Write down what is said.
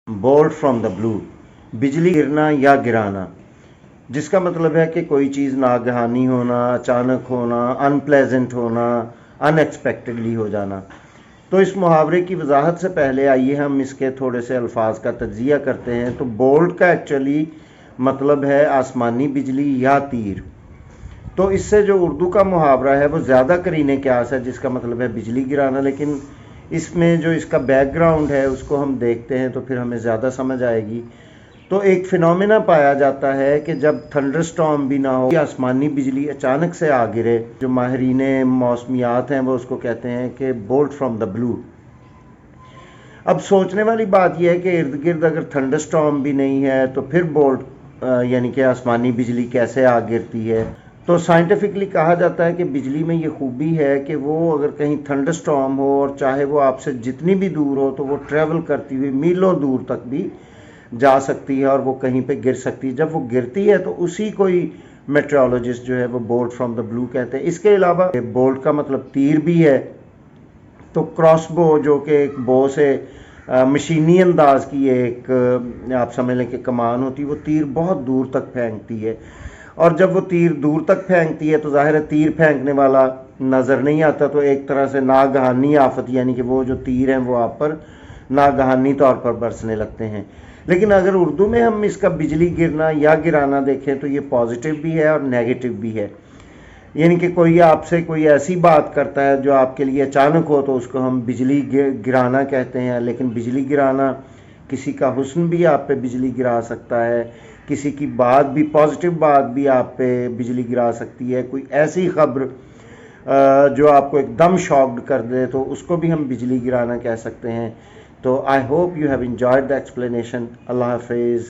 Bolt from the بلو، بجلی گرنا یا گرانا، جس کا مطلب ہے کہ کوئی چیز ناگہانی ہونا، اچانک ہونا، ان پلیزنٹ ہونا، ان ایکسپیکٹڈلی ہو جانا۔ تو اس محاورے کی وضاحت سے پہلے آئیے ہم اس کے تھوڑے سے الفاظ کا تجزیہ کرتے ہیں۔ تو بولٹ کا ایکچولی مطلب ہے آسمانی بجلی یا تیر۔ تو اس سے جو اردو کا محاورہ ہے وہ زیادہ قرینے قیاس ہے، جس کا مطلب ہے بجلی گرانا، لیکن اس میں جو اس کا بیک گراؤنڈ ہے اس کو ہم دیکھتے ہیں تو پھر ہمیں زیادہ سمجھ آئے گی۔ تو ایک فینومینا پایا جاتا ہے کہ جب تھنڈر سٹارم بھی نہ ہو، آسمانی بجلی اچانک سے آ گرے، جو ماہرین موسمیات ہیں وہ اس کو کہتے ہیں کہ بولٹ فرام دا بلو۔ اب سوچنے والی بات یہ ہے کہ ارد گرد اگر تھنڈر سٹارم بھی نہیں ہے تو پھر بولٹ یعنی کہ آسمانی بجلی کیسے آ گرتی ہے؟ تو سائنٹیفکلی کہا جاتا ہے کہ بجلی میں یہ خوبی ہے کہ وہ اگر کہیں تھنڈر سٹارم ہو اور چاہے وہ آپ سے جتنی بھی دور ہو تو وہ ٹریول کرتی ہوئی میلوں دور تک بھی جا سکتی ہے اور وہ کہیں پہ گر سکتی ہے۔ جب وہ گرتی ہے تو اسی کوئی میٹرولوجسٹ جو ہے وہ بولٹ فرام دا بلو کہتے ہیں۔ اس کے علاوہ بولٹ کا مطلب تیر بھی ہے، تو کراس بو جو کہ ایک بو سے مشینی انداز کی ایک آپ سمجھ لیں کہ کمان ہوتی ہے، وہ تیر بہت دور تک پھینکتی ہے، اور جب وہ تیر دور تک پھینکتی ہے تو ظاہر ہے تیر پھینکنے والا نظر نہیں آتا، تو ایک طرح سے ناگہانی آفت یعنی کہ وہ جو تیر ہیں وہ آپ پر ناگہانی طور پر برسنے لگتے ہیں۔ لیکن اگر اردو میں ہم اس کا بجلی گرنا یا گرانا دیکھیں تو یہ پازیٹیو بھی ہے اور نیگیٹو بھی ہے، یعنی کہ کوئی آپ سے کوئی ایسی بات کرتا ہے جو آپ کے لیے اچانک ہو تو اس کو ہم بجلی گرانا کہتے ہیں۔ لیکن بجلی گرانا کسی کا حسن بھی آپ پہ بجلی گرا سکتا ہے، کسی کی بات بھی، پازیٹیو بات بھی آپ پہ بجلی گرا سکتی ہے، کوئی ایسی خبر جو آپ کو ایک دم شاکڈ کر دے تو اس کو بھی ہم بجلی گرانا کہہ سکتے ہیں۔ تو I hope you have enjoyed the explanation. اللہ حافظ۔